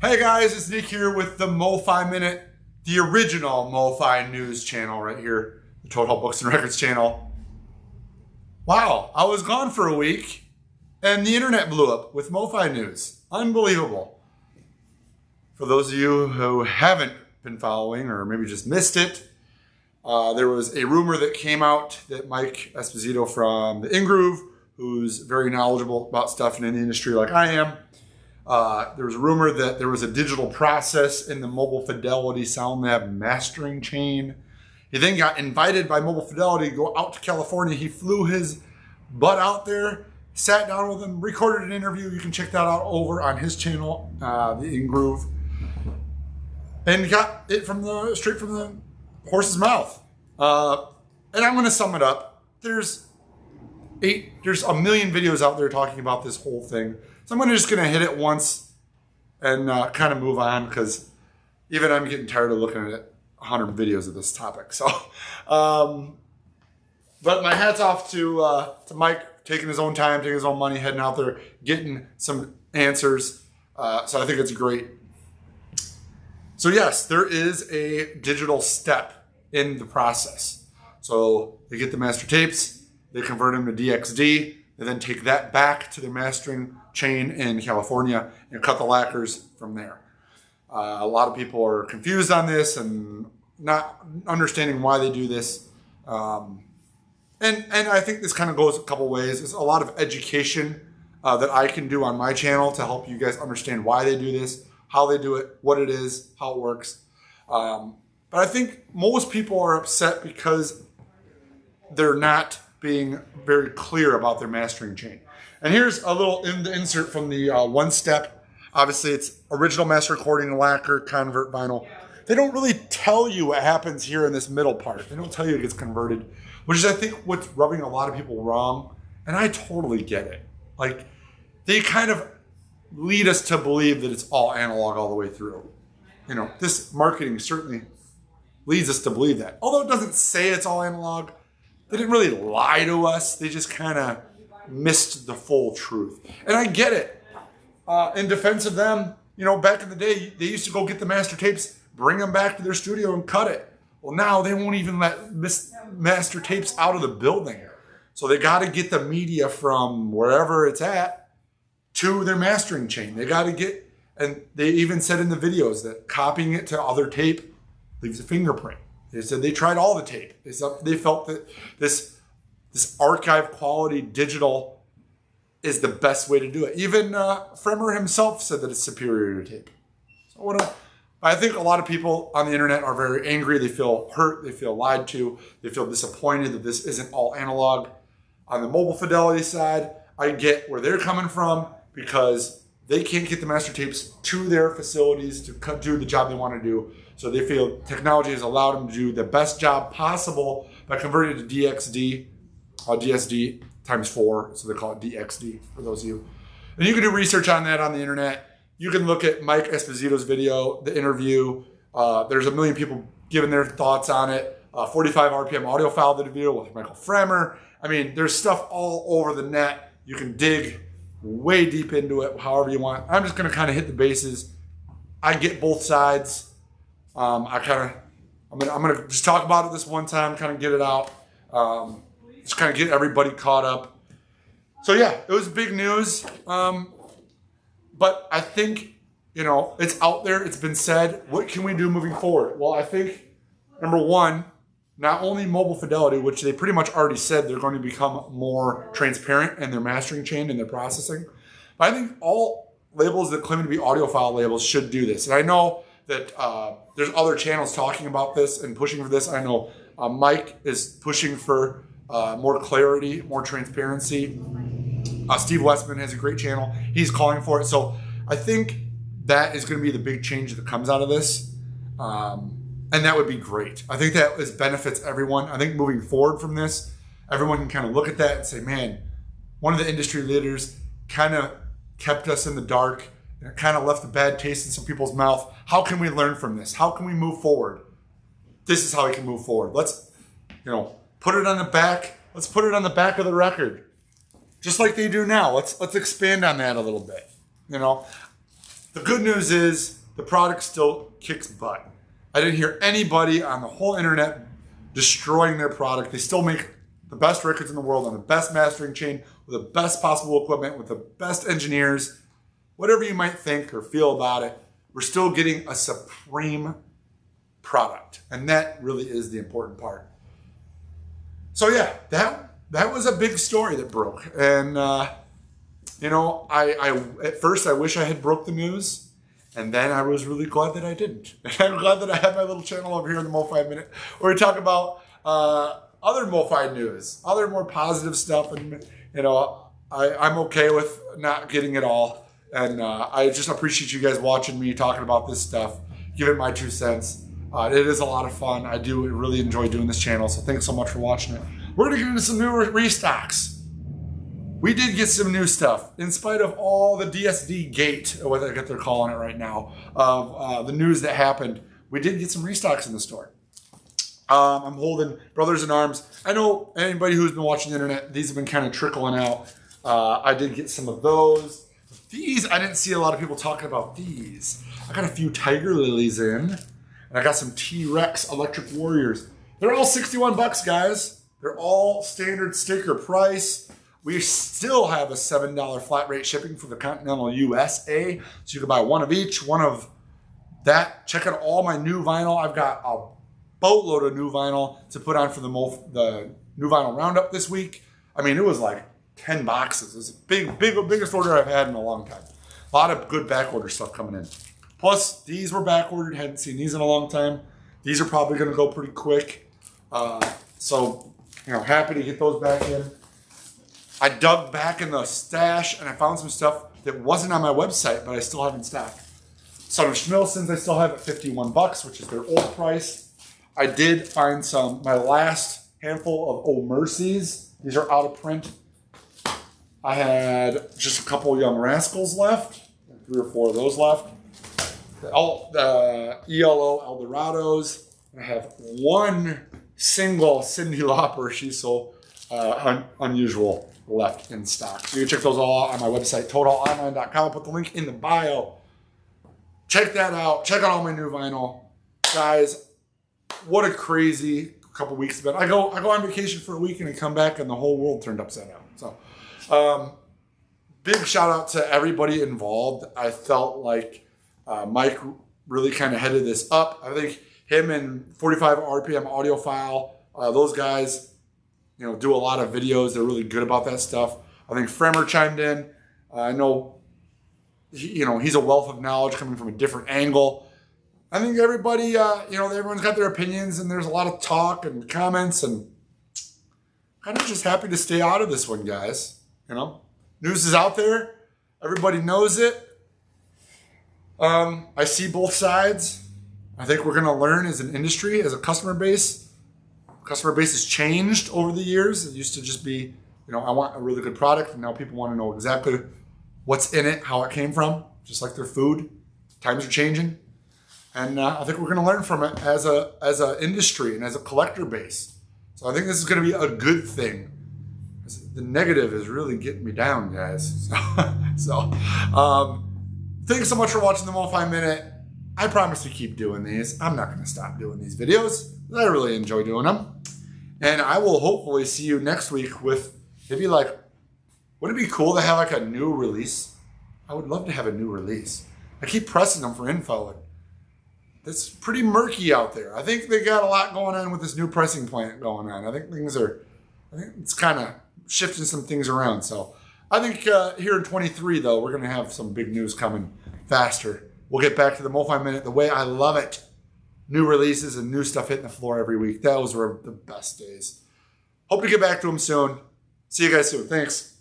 Hey guys, it's Nick here with the MOFI Minute, the original MOFI news channel right here, the Total Health Books and Records channel. Wow, I was gone for a week and the internet blew up with MOFI news. Unbelievable. For those of you who haven't been following or maybe just missed it, there was a rumor that came out that Mike Esposito from the In-Groove, who's very knowledgeable about stuff in the industry like I am, there was a rumor that there was a digital process in the Mobile Fidelity Sound Lab mastering chain. He then got invited by Mobile Fidelity to go out to California. He flew his butt out there, sat down with him, recorded an interview. You can check that out over on his channel, the In-Groove, and got it straight from the horse's mouth. And I'm going to sum it up. There's a million videos out there talking about this whole thing. So I'm just going to hit it once and kind of move on, because even I'm getting tired of looking at 100 videos of this topic. So, but my hat's off to Mike, taking his own time, taking his own money, heading out there, getting some answers. So I think it's great. So yes, there is a digital step in the process. So they get the master tapes, they convert them to DXD, and then take that back to their mastering chain in California and cut the lacquers from there. A lot of people are confused on this and not understanding why they do this. And I think this kind of goes a couple ways. There's a lot of education that I can do on my channel to help you guys understand why they do this, how they do it, what it is, how it works. But I think most people are upset because they're not being very clear about their mastering chain. And here's a little insert from the one step. Obviously, it's original master recording, lacquer, convert, vinyl. They don't really tell you what happens here in this middle part. They don't tell you it gets converted, which is, I think, what's rubbing a lot of people wrong. And I totally get it. Like, they kind of lead us to believe that it's all analog all the way through. You know, this marketing certainly leads us to believe that. Although it doesn't say it's all analog, they didn't really lie to us. They just kind of missed the full truth. And I get it. In defense of them, you know, back in the day, they used to go get the master tapes, bring them back to their studio and cut it. Well, now they won't even let master tapes out of the building. So they got to get the media from wherever it's at to their mastering chain. They got to get, and they even said in the videos that copying it to other tape leaves a fingerprint. They said they tried all the tape. They felt that this archive quality digital is the best way to do it. Even Fremer himself said that it's superior to tape. So I think a lot of people on the internet are very angry. They feel hurt. They feel lied to. They feel disappointed that this isn't all analog. On the Mobile Fidelity side, I get where they're coming from, because they can't get the master tapes to their facilities to do the job they want to do. So they feel technology has allowed them to do the best job possible by converting it to DXD, DSD times 4. So they call it DXD for those of you. And you can do research on that on the internet. You can look at Mike Esposito's video, the interview. There's a million people giving their thoughts on it. 45 RPM Audiophile did a video with Michael Fremer. I mean, there's stuff all over the net. You can dig way deep into it, however you want. I'm just going to kind of hit the bases. I get both sides. I'm gonna just talk about it this one time, kind of get it out, just kind of get everybody caught up. So yeah, it was big news, but I think, you know, it's out there, it's been said. What can we do moving forward? Well, I think, number one, not only Mobile Fidelity, which they pretty much already said they're going to become more transparent in their mastering chain and their processing, but I think all labels that claim to be audiophile labels should do this. And I know that there's other channels talking about this and pushing for this. I know Mike is pushing for more clarity, more transparency. Steve Westman has a great channel. He's calling for it. So I think that is going to be the big change that comes out of this. And that would be great. I think that benefits everyone. I think moving forward from this, everyone can kind of look at that and say, man, one of the industry leaders kind of kept us in the dark. And it kind of left a bad taste in some people's mouth. How can we learn from this? How can we move forward? This is how we can move forward. Let's, put it on the back. Let's put it on the back of the record, just like they do now. Let's expand on that a little bit. The good news is the product still kicks butt. I didn't hear anybody on the whole internet destroying their product. They still make the best records in the world on the best mastering chain with the best possible equipment, with the best engineers. Whatever you might think or feel about it, we're still getting a supreme product. And that really is the important part. So yeah, that was a big story that broke. And you know, I at first I wish I had broke the news. And then I was really glad that I didn't. And I'm glad that I have my little channel over here in the MOFI Minute where we talk about other MOFI news, other more positive stuff. And, you know, I'm okay with not getting it all. And I just appreciate you guys watching me talking about this stuff, giving my 2 cents. It is a lot of fun. I do really enjoy doing this channel. So thanks so much for watching it. We're going to get into some new restocks. We did get some new stuff, in spite of all the DSD gate, or what they're calling it right now, of the news that happened. We did get some restocks in the store. I'm holding Brothers in Arms. I know anybody who's been watching the internet, these have been kind of trickling out. I did get some of those. These, I didn't see a lot of people talking about these. I got a few Tiger Lilies in, and I got some T-Rex Electric Warriors. They're all 61 bucks, guys. They're all standard sticker price. We still have a $7 flat rate shipping for the continental USA. So you can buy one of each, one of that. Check out all my new vinyl. I've got a boatload of new vinyl to put on for the new vinyl roundup this week. I mean, it was like 10 boxes. It's the biggest order I've had in a long time. A lot of good back order stuff coming in. Plus, these were back ordered. Hadn't seen these in a long time. These are probably going to go pretty quick. So, you know, happy to get those back in. I dug back in the stash and I found some stuff that wasn't on my website, but I still have in stock. Some of Schmilson's I still have at 51 bucks, which is their old price. I did find my last handful of Oh Mercies. These are out of print. I had just a couple of Young Rascals left, 3 or 4 of those left. The ELO Eldorados. I have one single Cyndi Lauper. She's so unusual left in stock. So you can check those all out on my website, totalonline.com. I'll put the link in the bio. Check that out. Check out all my new vinyl. Guys, what a crazy couple weeks it's been. I go on vacation for a week and I come back and the whole world turned upside down. So big shout out to everybody involved. I felt like Mike really kind of headed this up. I think him and 45 RPM Audiophile, those guys, you know, do a lot of videos. They're really good about that stuff. I think Fremer chimed in. I know, you know, he's a wealth of knowledge coming from a different angle. I think everybody, you know, everyone's got their opinions and there's a lot of talk and comments, and kind of just happy to stay out of this one, guys. You know, news is out there. Everybody knows it. I see both sides. I think we're going to learn as an industry, as a customer base. Customer base has changed over the years. It used to just be, you know, I want a really good product, and now people want to know exactly what's in it, how it came from, just like their food. Times are changing, and I think we're going to learn from it as a industry and as a collector base. So I think this is going to be a good thing. The negative is really getting me down, guys. So thanks so much for watching the MOFI Minute. I promise to keep doing these. I'm not going to stop doing these videos. I really enjoy doing them. And I will hopefully see you next week with maybe like, would it be cool to have like a new release? I would love to have a new release. I keep pressing them for info. It's pretty murky out there. I think they got a lot going on with this new pressing plant going on. I think it's kind of shifting some things around. So I think here in 23 though, we're going to have some big news coming faster. We'll get back to the MOFI Minute the way I love it. New releases and new stuff hitting the floor every week. Those were the best days. Hope to get back to them soon. See you guys soon. Thanks.